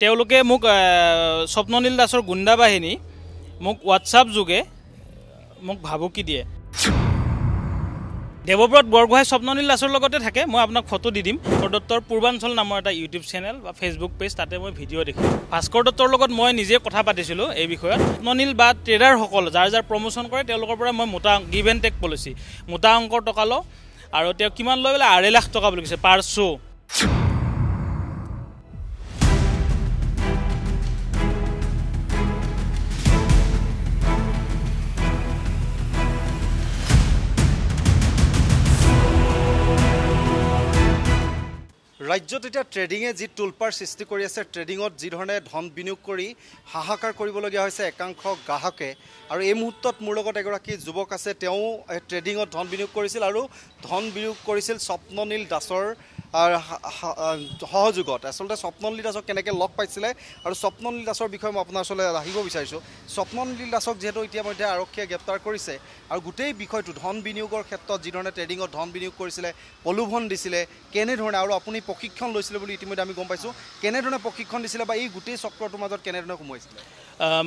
তেওঁলোকে মোক স্বপ্ননীল দাসৰ গুণ্ডা বাহিনী মোক হোৱাটছআপ যোগে মোক ভাবুকি দিয়ে। দেৱব্ৰত বৰগোহাঁই স্বপ্ননীল দাসৰ লগতে থাকে। মই আপোনাক ফটো দি দিম। ভাস্কৰ দত্তৰ পূৰ্বাঞ্চল নামৰ এটা ইউটিউব চেনেল বা ফেচবুক পেজ, তাতে মই ভিডিঅ' দেখিলোঁ। ভাস্কৰ দত্তৰ লগত মই নিজে কথা পাতিছিলোঁ এই বিষয়ত। স্বপ্ননীল বা ট্ৰেডাৰসকল যাৰ প্ৰমোশ্যন কৰে তেওঁলোকৰ পৰা মই মোটা গিভ এণ্ড টেক পলিচি মোটা অংকৰ টকা লওঁ আৰু তেওঁ কিমান লয় বোলে 2.5 লাখ টকা বুলি কৈছে পাৰ শ্ব'। ৰাজ্যত এতিয়া ট্ৰেডিঙে যি টুলপাৰ সৃষ্টি কৰি আছে, ট্ৰেডিঙত যি ধৰণে ধন বিনিয়োগ কৰি হাহাকাৰ কৰিবলগীয়া হৈছে একাংশ গ্ৰাহকে। আৰু এই মুহূৰ্তত মোৰ লগত এগৰাকী যুৱক আছে, তেওঁ ট্ৰেডিঙত ধন বিনিয়োগ কৰিছিল আৰু ধন বিনিয়োগ কৰিছিল স্বপ্ননীল দাসৰ সহযোগত। আচলতে স্বপ্ননীল দাসক কেনেকৈ লগ পাইছিলে আৰু স্বপ্ননীল দাসৰ বিষয়ে মই আপোনাৰ ওচৰলৈ আহিব বিচাৰিছোঁ। স্বপ্ননীল দাসক যিহেতু ইতিমধ্যে আৰক্ষীয়ে গ্ৰেপ্তাৰ কৰিছে আৰু গোটেই বিষয়টো ধন বিনিয়োগৰ ক্ষেত্ৰত যি ধৰণে ট্ৰেডিঙত ধন বিনিয়োগ কৰিছিলে, প্ৰলোভন দিছিলে, কেনেধৰণে আৰু আপুনি প্ৰশিক্ষণ লৈছিলে বুলি ইতিমধ্যে আমি গম পাইছোঁ, কেনেধৰণে প্ৰশিক্ষণ দিছিলে বা এই গোটেই চক্ৰটোৰ মাজত কেনেধৰণে সোমোৱাইছিলে?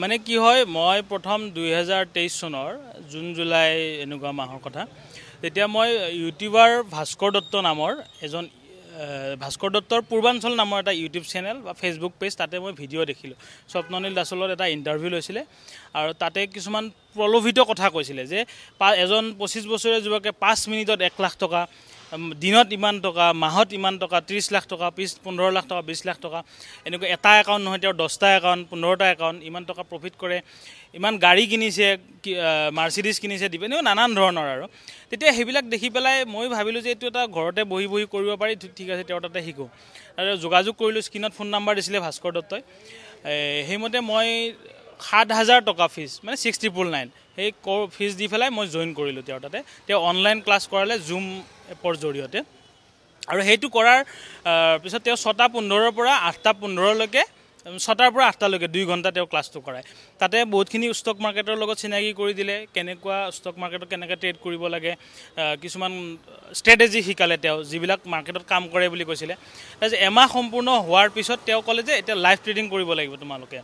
মানে কি হয়, মই প্ৰথম 2023 চনৰ জুন জুলাই এনেকুৱা মাহৰ কথা, তেতিয়া মই ইউটিউবাৰ ভাস্কৰ দত্ত নামৰ এজন ভাস্কৰ দত্তৰ পূৰ্বাঞ্চল নামৰ এটা ইউটিউব চেনেল বা ফেচবুক পেজ, তাতে মই ভিডিঅ' দেখিলোঁ। স্বপ্ননীল দাসৰ লগত এটা ইণ্টাৰভিউ লৈছিলে আৰু তাতে কিছুমান প্ৰলোভিত কথা কৈছিলে যে এজন 25 বছৰীয়া যুৱকে 5 মিনিটত 1 লাখ টকা, দিনত ইমান টকা, মাহত ইমান টকা, 30 লাখ টকা, 15 লাখ টকা, 20 লাখ টকা, এনেকুৱা এটা একাউণ্ট নহয় তেওঁৰ 10টা একাউণ্ট, 15টা একাউণ্ট, ইমান টকা প্ৰফিট কৰে, ইমান গাড়ী কিনিছে, মাৰ্চিডিজ কিনিছে, দিব এনেকুৱা নানান ধৰণৰ। আৰু তেতিয়া সেইবিলাক দেখি পেলাই মই ভাবিলোঁ যে এইটো এটা ঘৰতে বহি বহি কৰিব পাৰি, ঠিক আছে তেওঁৰ তাতে শিকোঁ। আৰু যোগাযোগ কৰিলোঁ, স্ক্ৰীণত ফোন নাম্বাৰ দিছিলে ভাস্কৰ দত্তই। সেইমতে মই 7,000 টকা ফিজ, মানে 6,999 সেই ফিজ দি পেলাই মই জইন কৰিলোঁ তেওঁৰ তাতে। তেওঁ অনলাইন ক্লাছ কৰালে জুম এপৰ জৰিয়তে। আৰু সেইটো কৰাৰ পিছত তেওঁ 6:15 পৰা 8:15লৈকে, 6টাৰ পৰা 8টালৈকে 2 ঘণ্টা তেওঁ ক্লাছটো কৰায়। তাতে বহুতখিনি ষ্টক মাৰ্কেটৰ লগত চিনাকি কৰি দিলে, কেনেকুৱা ষ্টক মাৰ্কেটত কেনেকৈ ট্ৰেড কৰিব লাগে, কিছুমান ষ্ট্ৰেটেজি শিকালে তেওঁ, যিবিলাক মাৰ্কেটত কাম কৰে বুলি কৈছিলে। তাৰপিছত এমাহ সম্পূৰ্ণ হোৱাৰ পিছত তেওঁ ক'লে যে এতিয়া লাইভ ট্ৰেডিং কৰিব লাগিব তোমালোকে,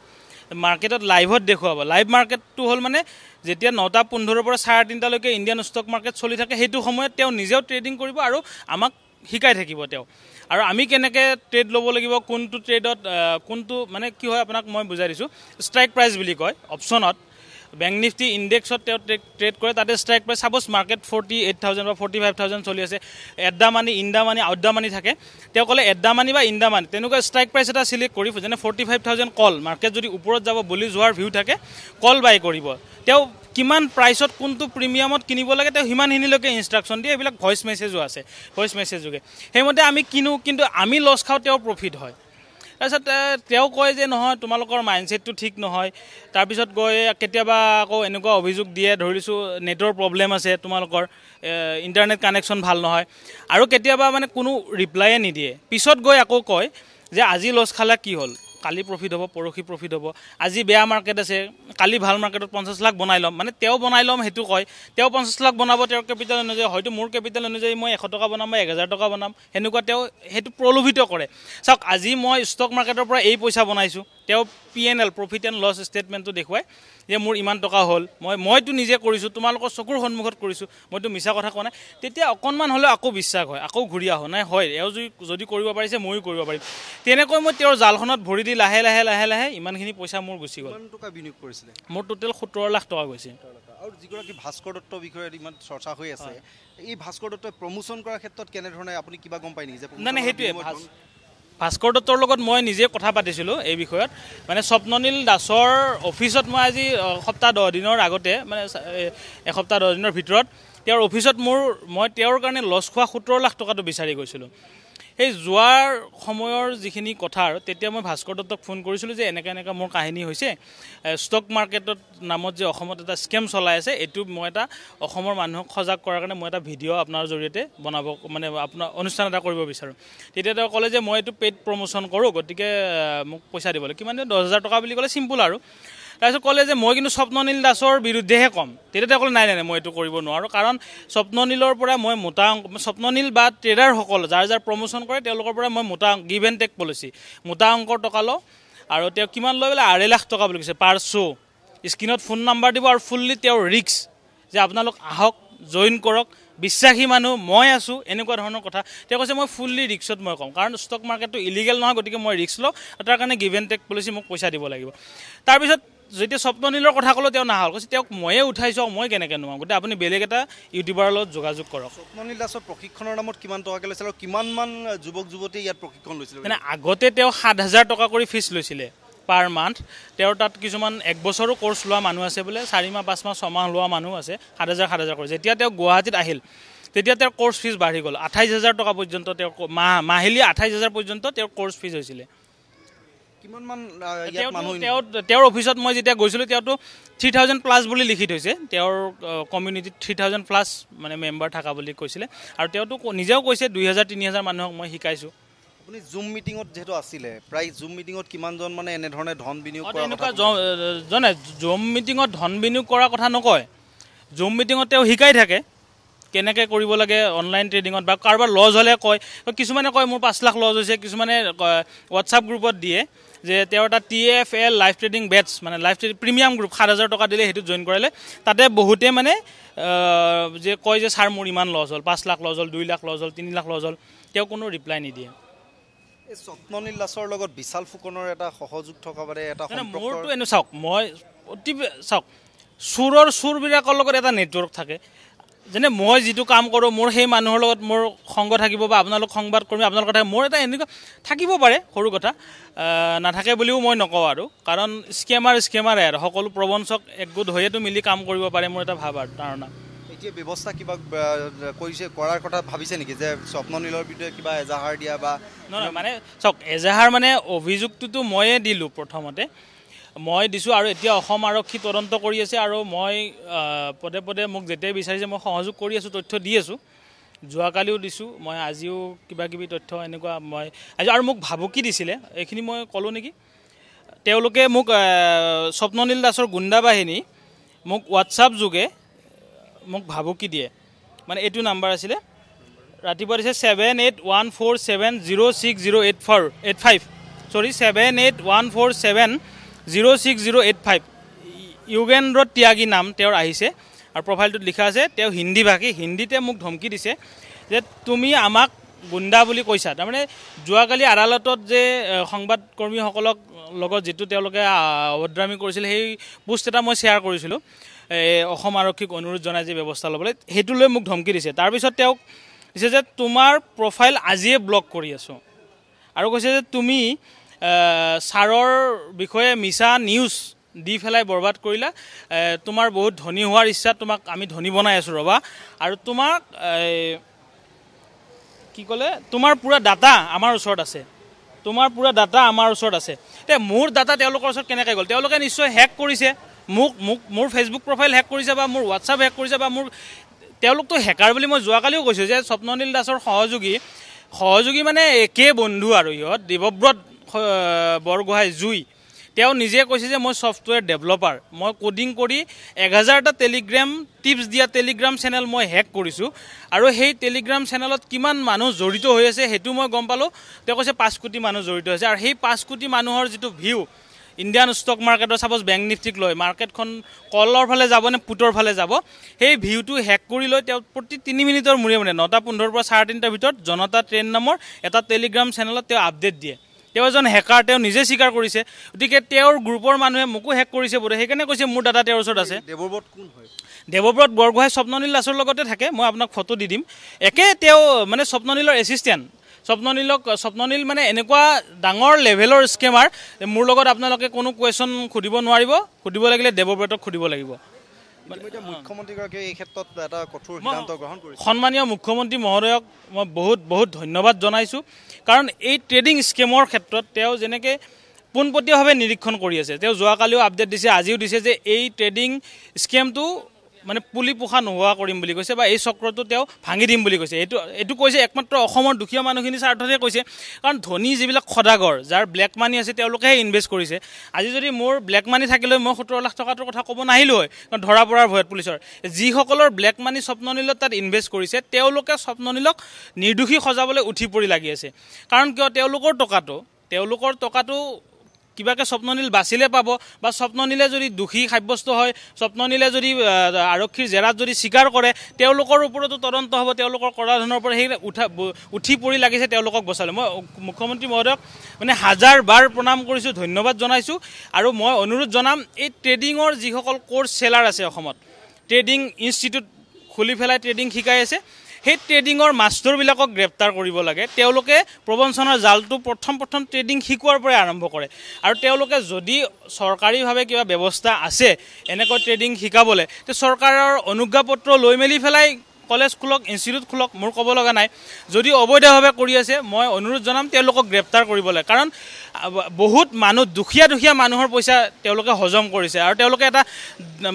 মাৰ্কেটত লাইভত দেখুৱাব। লাইভ মাৰ্কেটটো হ'ল মানে যেতিয়া 9:15 পৰা 3:30লৈকে ইণ্ডিয়ান ষ্টক মাৰ্কেট চলি থাকে, সেইটো সময়ত তেওঁ নিজেও ট্ৰেডিং কৰিব আৰু আমাক শিকাই থাকিব তেওঁ। আৰু আমি কেনেকৈ ট্ৰেড ল'ব লাগিব, কোনটো ট্ৰেডত কোনটো, মানে কি হয় আপোনাক মই বুজাই দিছোঁ। ষ্ট্ৰাইক প্ৰাইচ বুলি কয় অপশ্যনত, বেংক নিফটি ইণ্ডেক্সত তেওঁ ট্ৰেড কৰে। তাতে ষ্ট্ৰাইক প্ৰাইচ, ছাপ'জ মাৰ্কেট 48,000 বা 45,000 চলি আছে, at the money, in the money, out the money থাকে। তেওঁ ক'লে এট দ্য মানি বা ইন দ্য মানি, তেনেকুৱা ষ্ট্ৰাইক প্ৰাইচ এটা চিলেক্ট কৰি, যেনে 45,000 কল, মাৰ্কেট যদি ওপৰত যাব বুলি যোৱাৰ ভিউ থাকে, কল বাই কৰিব। তেওঁ কিমান প্ৰাইচত কোনটো প্ৰিমিয়ামত কিনিব লাগে তেওঁ সিমানখিনিলৈকে ইনষ্ট্ৰাকশ্যন দিয়ে। এইবিলাক ভইচ মেছেজো আছে, ভইচ মেছেজ যোগে। সেইমতে আমি কিনো, কিন্তু আমি লছ খাওঁ, তেওঁ প্ৰফিট হয়। তাৰপিছত তেওঁ কয় যে নহয়, তোমালোকৰ মাইণ্ডছেটটো ঠিক নহয়। তাৰপিছত গৈ কেতিয়াবা আকৌ এনেকুৱা অভিযোগ দিয়ে, ধৰিছোঁ নেটৰ প্ৰব্লেম আছে, তোমালোকৰ ইণ্টাৰনেট কানেকশ্যন ভাল নহয়, আৰু কেতিয়াবা মানে কোনো ৰিপ্লাইয়ে নিদিয়ে। পিছত গৈ আকৌ কয় যে আজি লছ খালা কি হ'ল, কালি প্ৰফিট হ'ব, পৰহি প্ৰফিট হ'ব, আজি বেয়া মাৰ্কেট আছে, কালি ভাল মাৰ্কেটত 50 লাখ বনাই ল'ম, মানে তেওঁ বনাই ল'ম সেইটো কয়। তেওঁ 50 লাখ বনাব তেওঁৰ কেপিটেল অনুযায়ী, হয়তো মোৰ কেপিটেল অনুযায়ী মই 100 টকা বনাম বা 1,000 টকা বনাম, সেনেকুৱা তেওঁ সেইটো প্ৰলোভিত কৰে। চাওক, আজি মই ষ্টক মাৰ্কেটৰ পৰা এই পইচা বনাইছোঁ, তেওঁ P&L, প্ৰফিট এণ্ড লছ ষ্টেটমেণ্টটো দেখুৱাই যে মোৰ ইমান টকা হ'ল, মইতো নিজে কৰিছোঁ, তোমালোকৰ চকুৰ সন্মুখত কৰিছোঁ, মইতো মিছা কথা কোৱা নাই। তেতিয়া অকণমান হ'লেও আকৌ বিশ্বাস হয়, আকৌ ঘূৰি আহোঁ, নাই হয় এওঁ যদি কৰিব পাৰিছে ময়ো কৰিব পাৰিম। তেনেকৈ মই তেওঁৰ জালখনত ভৰি দি লাহে লাহে লাহে লাহে ইমানখিনি পইচা মোৰ গুচি গ'ল। কিমান টকা বিনিয়োগ কৰিছিলে? মোৰ টোটেল 17 লাখ টকা গৈছে। আৰু যিগৰাকী ভাস্কৰ দত্তৰ বিষয়ে ইমান চৰ্চা হৈ আছে, এই ভাস্কৰ দত্তই প্ৰমোশ্যন কৰাৰ ক্ষেত্ৰত কেনেধৰণে আপুনি কিবা গম পায় নেকি? যে নাই, সেইটোৱে ভাস্কৰ দত্তৰ লগত মই নিজে কথা পাতিছিলোঁ এই বিষয়ত। মানে স্বপ্ননীল দাসৰ অফিচত মই আজি সপ্তাহ 10 দিনৰ আগতে, মানে এসপ্তাহ 10 দিনৰ ভিতৰত তেওঁৰ অফিচত মই তেওঁৰ কাৰণে লছ খোৱা 17 লাখ টকাটো বিচাৰি গৈছিলোঁ। সেই যোৱাৰ সময়ৰ যিখিনি কথা, আৰু তেতিয়া মই ভাস্কৰ দত্তক ফোন কৰিছিলোঁ যে এনেকৈ মোৰ কাহিনী হৈছে, ষ্টক মাৰ্কেটত নামত যে অসমত এটা স্কেম চলাই আছে, এইটো মই এটা অসমৰ মানুহক সজাগ কৰাৰ কাৰণে মই এটা ভিডিঅ' আপোনাৰ জৰিয়তে বনাব, মানে আপোনাৰ অনুষ্ঠান এটা কৰিব বিচাৰোঁ। তেতিয়া তেওঁ ক'লে যে মই এইটো পেইড প্ৰমোশ্যন কৰোঁ, গতিকে মোক পইচা দিব লাগে। কিমান দিওঁ? 10,000 টকা বুলি ক'লে, চিম্পুল আৰু। তাৰপিছত ক'লে যে মই কিন্তু স্বপ্ননীল দাসৰ বিৰুদ্ধেহে ক'ম। তেতিয়া তেওঁ ক'লে নাই মই এইটো কৰিব নোৱাৰোঁ, কাৰণ স্বপ্ননীলৰ পৰা মই স্বপ্ননীল বা ট্ৰেডাৰসকল যাৰ প্ৰমোশ্যন কৰে তেওঁলোকৰ পৰা মই মোটা গিভ এণ্ড টেক পলিচি মোটা অংকৰ টকা লওঁ আৰু তেওঁ কিমান লয় বোলে 2.5 লাখ টকা বুলি কৈছে পাৰ শ্ব' স্ক্ৰীণত ফোন নাম্বাৰ দিব আৰু ফুল্লি তেওঁৰ ৰিক্স যে আপোনালোক আহক জইন কৰক বিশ্বাসী মানুহ মই আছোঁ এনেকুৱা ধৰণৰ কথা তেওঁ কৈছে মই ফুল্লি ৰিক্সত মই কম কাৰণ ষ্টক মাৰ্কেটটো ইলিগেল নহয় গতিকে মই ৰিক্স লওঁ তাৰ কাৰণে গিভ এণ্ড টেক পলিচি মোক পইচা দিব লাগিব তাৰপিছত যেতিয়া স্বপ্ননীলৰ কথা ক'লোঁ তেওঁ নাহল কৈছে তেওঁক ময়ে উঠাইছোঁ মই কেনেকৈ নোৱাৰোঁ গতিকে আপুনি বেলেগ এটা ইউটিউবাৰৰ লগত যোগাযোগ কৰক স্বপ্ননীল দাসৰ প্ৰশিক্ষণৰ নামত কিমান টকাকৈ লৈছিল আৰু কিমানমান যুৱক যুৱতীয়ে ইয়াত প্ৰশিক্ষণ লৈছিল মানে আগতে তেওঁ 7,000 টকা কৰি ফিজ লৈছিলে পাৰ মান্থ তেওঁৰ তাত কিছুমান 1 বছৰো কোৰ্চ লোৱা মানুহ আছে বোলে 4 মাহ 5 মাহ 6 মাহ লোৱা মানুহ আছে 7,000 কৰি যেতিয়া তেওঁ গুৱাহাটীত আহিল তেতিয়া তেওঁৰ কোৰ্চ ফিজ বাঢ়ি গ'ল 28,000 টকা পৰ্যন্ত তেওঁৰ মাহিলী 28,000 পৰ্যন্ত তেওঁৰ কোৰ্চ ফিজ হৈছিলে কিমানমান তেওঁৰ অফিচত মই যেতিয়া গৈছিলোঁ তেওঁতো 3,000 প্লাছ বুলি লিখি থৈছে তেওঁৰ কমিউনিটিত 3,000 প্লাছ মানে মেম্বাৰ থকা বুলি কৈছিলে আৰু তেওঁতো নিজেও কৈছে 2,000-3,000 মানুহক মই শিকাইছোঁ আপুনি জুম মিটিঙত যেহেতু আছিলে প্ৰায় জুম মিটিঙত কিমানজন মানে এনেধৰণে ধন বিনিয়োগ কৰা এনেকুৱা জনে জুম মিটিঙত ধন বিনিয়োগ কৰাৰ কথা নকয় জুম মিটিঙত তেওঁ শিকাই থাকে কেনেকৈ কৰিব লাগে অনলাইন ট্ৰেডিঙত বা কাৰোবাৰ লজ হ'লে কয় কিছুমানে কয় মোৰ 5 লাখ লজ হৈছে কিছুমানে হোৱাটছআপ গ্ৰুপত দিয়ে যে তেওঁৰ এটা TFL লাইভ ট্ৰেডিং বেটছ মানে লাইভ ট্ৰেডিং প্ৰিমিয়াম গ্ৰুপ 7,000 টকা দিলে সেইটো জইন কৰালে তাতে বহুতে মানে যে কয় যে ছাৰ মোৰ ইমান লজ হ'ল 5 লাখ লজ হ'ল 2 লাখ লজ হ'ল 3 লাখ লজ হ'ল তেওঁ কোনো ৰিপ্লাই নিদিয়ে এই স্বপ্ননীল দাসৰ লগত বিশাল ফুকনৰ এটা সহযোগ থকা বাৰে এটা মোৰতো এনে চাওক মই অতি চাওক চুৰবিলাকৰ লগত এটা নেটৱৰ্ক থাকে যেনে মই যিটো কাম কৰোঁ মোৰ সেই মানুহৰ লগত মোৰ সংগ থাকিব বা আপোনালোক সংবাদ কৰ্মী আপোনালোকৰ কথা মোৰ এটা এনেকুৱা থাকিব পাৰে সৰু কথা নাথাকে বুলিও মই নকওঁ আৰু কাৰণ স্কেমাৰে আৰু সকলো প্ৰবঞ্চক একগোট হৈয়েতো মিলি কাম কৰিব পাৰে মোৰ এটা ভাৱ আৰু ধাৰণা এতিয়া ব্যৱস্থা কিবা কৰিছে কৰাৰ কথা ভাবিছে নেকি যে স্বপ্ননীলৰ বিৰুদ্ধে কিবা এজাহাৰ দিয়া বা নহয় মানে চাওক এজাহাৰ মানে অভিযোগটোতো ময়ে দিলোঁ প্ৰথমতে মই দিছোঁ আৰু এতিয়া অসম আৰক্ষী তদন্ত কৰি আছে আৰু মই পদে পদে মোক যেতিয়াই বিচাৰিছে মই সহযোগ কৰি আছোঁ তথ্য দি আছোঁ যোৱাকালিও দিছোঁ মই আজিও কিবাকিবি তথ্য এনেকুৱা মই আজি আৰু মোক ভাবুকি দিছিলে এইখিনি মই ক'লোঁ নেকি তেওঁলোকে মোক স্বপ্ননীল দাসৰ গুণ্ডা বাহিনী মোক হোৱাটছআপ যোগে মোক ভাবুকি দিয়ে মানে এইটো নাম্বাৰ আছিলে ৰাতিপুৱা দিছে 7814706085 চৰি 7814706085 যুগেন্দ্ৰ ত্যাগী নাম তেওঁৰ আহিছে আৰু প্ৰফাইলটোত লিখা আছে তেওঁ হিন্দী ভাষী হিন্দীতে মোক ধমকি দিছে যে তুমি আমাক গুণ্ডা বুলি কৈছা তাৰমানে যোৱাকালি আদালতত যে সংবাদকৰ্মীসকলক লগত যিটো তেওঁলোকে অভদ্ৰামী কৰিছিল সেই পোষ্ট এটা মই শ্বেয়াৰ কৰিছিলোঁ অসম আৰক্ষীক অনুৰোধ জনাই যে ব্যৱস্থা ল'বলৈ সেইটো লৈ মোক ধমকি দিছে তাৰপিছত তেওঁক দিছে যে তোমাৰ প্ৰফাইল আজিয়ে ব্লক কৰি আছোঁ আৰু কৈছে যে তুমি ছাৰৰ বিষয়ে মিছা নিউজ দি পেলাই বৰবাদ কৰিলা তোমাৰ বহুত ধনী হোৱাৰ ইচ্ছা তোমাক আমি ধনী বনাই আছোঁ ৰ'বা আৰু তোমাক কি ক'লে তোমাৰ পুৰা ডাটা আমাৰ ওচৰত আছে এতিয়া মোৰ ডাটা তেওঁলোকৰ ওচৰত কেনেকৈ গ'ল তেওঁলোকে নিশ্চয় হেক কৰিছে মোৰ ফেচবুক প্ৰফাইল হেক কৰিছে বা মোৰ হোৱাটছআপ হেক কৰিছে বা মোৰ তেওঁলোকতো হেকাৰ বুলি মই যোৱাকালিও কৈছোঁ যে স্বপ্ননীল দাসৰ সহযোগী মানে একে বন্ধু আৰু ইহঁত দেৱব্ৰত বৰগোহাঁই জুই তেওঁ নিজে কৈছে যে মই ছফ্টৱেৰ ডেভেলপাৰ মই কোডিং কৰি 1000টা টেলিগ্ৰাম টিপছ দিয়া টেলিগ্ৰাম চেনেল মই হেক কৰিছোঁ আৰু সেই টেলিগ্ৰাম চেনেলত কিমান মানুহ জড়িত হৈ আছে সেইটো মই গম পালোঁ তেওঁ কৈছে 5 কোটি মানুহ জড়িত হৈছে আৰু সেই 5 কোটি মানুহৰ যিটো ভিউ ইণ্ডিয়ান ষ্টক মাৰ্কেটৰ ছাপ'জ বেংক নিফ্টিক লৈ মাৰ্কেটখন কলৰ ফালে যাব নে পুটৰ ফালে যাব সেই ভিউটো হেক কৰি লৈ তেওঁ প্ৰতি 3 মিনিটৰ মূৰে 9:15 পৰা 3:30টাৰ ভিতৰত জনতা ট্ৰেইন নামৰ এটা টেলিগ্ৰাম চেনেলত তেওঁ আপডেট দিয়ে তেওঁ এজন হেকাৰ তেওঁ নিজে স্বীকাৰ কৰিছে গতিকে তেওঁৰ গ্ৰুপৰ মানুহে মোকো হেক কৰিছে বোলে সেইকাৰণে কৈছে মোৰ ডাটা তেওঁৰ ওচৰত আছে দেৱব্ৰত বৰগোহাঁই স্বপ্ননীল দাসৰ লগতে থাকে মই আপোনাক ফটো দি দিম একে তেওঁ মানে স্বপ্ননীলৰ এছিষ্টেণ্ট স্বপ্ননীল মানে এনেকুৱা ডাঙৰ লেভেলৰ স্কেমাৰ মোৰ লগত আপোনালোকে কোনো কুৱেশ্যন সুধিব নোৱাৰিব সুধিব লাগিলে দেৱব্ৰতক সুধিব লাগিব মুখ্যমন্ত্ৰীগৰাকীয়ে এই ক্ষেত্ৰত এটা কঠোৰ সিদ্ধান্ত গ্ৰহণ কৰিছে সন্মানীয় মুখ্যমন্ত্ৰী মহোদয়ক মই বহুত ধন্যবাদ জনাইছোঁ কাৰণ এই ট্ৰেডিং স্কেমৰ ক্ষেত্ৰত তেওঁ যেনেকৈ পোনপটীয়াভাৱে নিৰীক্ষণ কৰি আছে তেওঁ যোৱাকালিও আপডেট দিছে আজিও দিছে যে এই ট্ৰেডিং স্কেমটো মানে পুলি পোখা নোহোৱা কৰিম বুলি কৈছে বা এই চক্ৰটো তেওঁ ভাঙি দিম বুলি কৈছে এইটো কৈছে একমাত্ৰ অসমৰ দুখীয়া মানুহখিনিৰ স্বাৰ্থতে কৈছে কাৰণ ধনী যিবিলাক সদাগৰ যাৰ ব্লেক মানি আছে তেওঁলোকেহে ইনভেষ্ট কৰিছে আজি যদি মোৰ ব্লেক মানি থাকিলে মই 17 লাখ টকাটোৰ কথা ক'ব নাহিলোঁ হয় কাৰণ ধৰা পৰাৰ ভয়ত পুলিচৰ যিসকলৰ ব্লেক মানি স্বপ্ননীলত তাত ইনভেষ্ট কৰিছে তেওঁলোকে স্বপ্ননীলক নিৰ্দোষী সজাবলৈ উঠি পৰি লাগি আছে কাৰণ কিয় তেওঁলোকৰ টকাটো কিবাকে স্বপ্ননীল বাচিলে পাব বা স্বপ্ননীলে যদি দোষী সাব্যস্ত হয় স্বপ্ননীলে যদি আৰক্ষীৰ জেৰাত যদি স্বীকাৰ কৰে তেওঁলোকৰ ওপৰতো তদন্ত হ'ব তেওঁলোকৰ কৰা ধৰণৰ ওপৰত সেই উঠি পৰি লাগিছে তেওঁলোকক বচালে মই মুখ্যমন্ত্ৰী মহোদয়ক মানে হাজাৰ বাৰ প্ৰণাম কৰিছোঁ ধন্যবাদ জনাইছোঁ আৰু মই অনুৰোধ জনাম এই ট্ৰেডিঙৰ যিসকল কোৰ্চ চেলাৰ আছে অসমত ট্ৰেডিং ইনষ্টিটিউট খুলি পেলাই ট্ৰেডিং শিকাই আছে সেই ট্ৰেডিঙৰ মাষ্টৰবিলাকক গ্ৰেপ্তাৰ কৰিব লাগে তেওঁলোকে প্ৰবঞ্চনাৰ জালটো প্ৰথম ট্ৰেডিং শিকোৱাৰ পৰাই আৰম্ভ কৰে আৰু তেওঁলোকে যদি চৰকাৰীভাৱে কিবা ব্যৱস্থা আছে এনেকৈ ট্ৰেডিং শিকাবলৈ তে চৰকাৰৰ অনুজ্ঞাপত্ৰ লৈ মেলি পেলাই কলেজ খোলক ইনষ্টিটিউট খোলক মোৰ ক'ব লগা নাই যদি অবৈধভাৱে কৰি আছে মই অনুৰোধ জনাম তেওঁলোকক গ্ৰেপ্তাৰ কৰিব লাগে কাৰণ বহুত মানুহ দুখীয়া মানুহৰ পইচা তেওঁলোকে হজম কৰিছে আৰু তেওঁলোকে এটা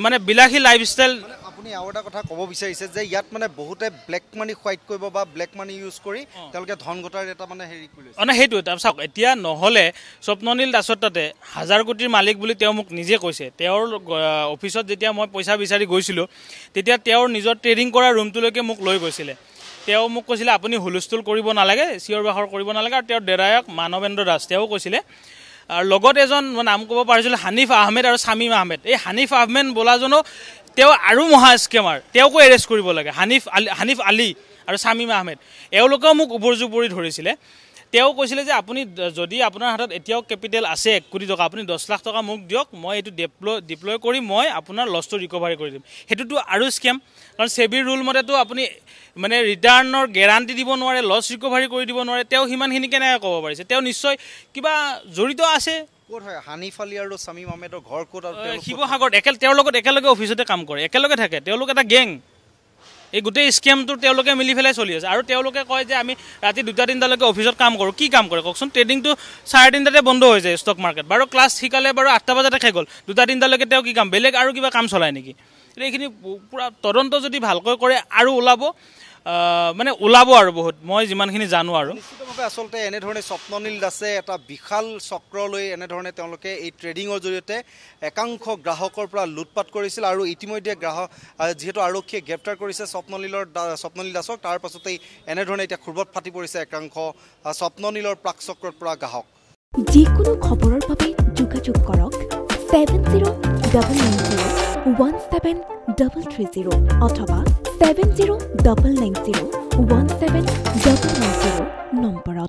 মানে বিলাসী লাইফষ্টাইল আপুনি আৰু এটা কথা ক'ব বিচাৰিছে যে ইয়াত মানে বহুতে ব্লেক মানি হোৱাইট কৰিব বা ব্লেক মানি ইউজ কৰি তেওঁলোকে ধন ঘটাৰ এটা মানে হেৰি কৰিছে সেইটো চাওক এতিয়া নহ'লে স্বপ্ননীল দাসৰ তাতে 1000 কোটিৰ মালিক বুলি তেওঁ মোক নিজে কৈছে তেওঁৰ অফিচত যেতিয়া মই পইচা বিচাৰি গৈছিলোঁ তেতিয়া তেওঁৰ নিজৰ ট্ৰেডিং কৰা ৰুমটোলৈকে মোক লৈ গৈছিলে তেওঁ মোক কৈছিলে আপুনি হুলস্থুল কৰিব নালাগে চিঞৰ বাখৰ কৰিব নালাগে আৰু তেওঁৰ ডেৰায়ক মানৱেন্দ্ৰ দাস তেওঁ কৈছিলে আৰু লগত এজন নাম ক'ব পাৰিছিল হানিফ আহমেদ আৰু শামীম আহমেদ এই হানিফ আহমেদ বোলাজনো তেওঁ আৰু মহা স্কেমাৰ তেওঁকো এৰেষ্ট কৰিব লাগে হানিফ আলী আৰু শামীম আহমেদ এওঁলোকেও মোক উপৰ্যুপৰি ধৰিছিলে তেওঁ কৈছিলে যে আপুনি যদি আপোনাৰ হাতত এতিয়াও কেপিটেল আছে 1 কোটি টকা আপুনি 10 লাখ টকা মোক দিয়ক মই এইটো ডিপ্লয় কৰি মই আপোনাৰ লছটো ৰিকভাৰী কৰি দিম সেইটোতো আৰু স্কেম কাৰণ সেবিৰ ৰুল মতেতো আপুনি মানে ৰিটাৰ্ণৰ গ্যাৰান্টি দিব নোৱাৰে লছ ৰিকভাৰী কৰি দিব নোৱাৰে তেওঁ সিমানখিনি কেনেকৈ ক'ব পাৰিছে তেওঁ নিশ্চয় কিবা জড়িত আছে ক'ত হয় হানিফ আলী আৰু শামীম আহমেদৰ ঘৰ ক'ত আৰু শিৱসাগৰত তেওঁৰ লগত একেলগে অফিচতে কাম কৰে একেলগে থাকে তেওঁলোক এটা গেং এই গোটেই স্কেমটো তেওঁলোকে মিলি পেলাই চলি আছে আৰু তেওঁলোকে কয় যে আমি ৰাতি 2-3টালৈকে অফিচত কাম কৰোঁ কি কাম কৰে কওকচোন ট্ৰেডিংটো 3:30টাতে বন্ধ হৈ যায় ষ্টক মাৰ্কেট বাৰু ক্লাছ শিকালে বাৰু 8টা বজাতে খাই গ'ল 2-3টালৈকে তেওঁ কি কাম বেলেগ আৰু কিবা কাম চলায় নেকি এইখিনি পূৰা তদন্ত যদি ভালকৈ কৰে আৰু ওলাব আৰু বহুত মই যিমানখিনি জানো আৰু নিশ্চিতভাৱে আচলতে এনেধৰণে স্বপ্ননীল দাসে এটা বিশাল চক্ৰ লৈ এনেধৰণে তেওঁলোকে এই ট্ৰেডিঙৰ জৰিয়তে একাংশ গ্ৰাহকৰ পৰা লুটপাট কৰিছিল আৰু ইতিমধ্যে যিহেতু আৰক্ষীয়ে গ্ৰেপ্তাৰ কৰিছে স্বপ্ননীল দাসক তাৰ পাছতেই এনেধৰণে এতিয়া ক্ষোভত ফাটি পৰিছে একাংশ স্বপ্ননীলৰ প্ৰাকচক্ৰৰ পৰা গ্ৰাহক যিকোনো খবৰৰ বাবে যোগাযোগ কৰক 7099017330 অথবা 7099017390 নম্বৰত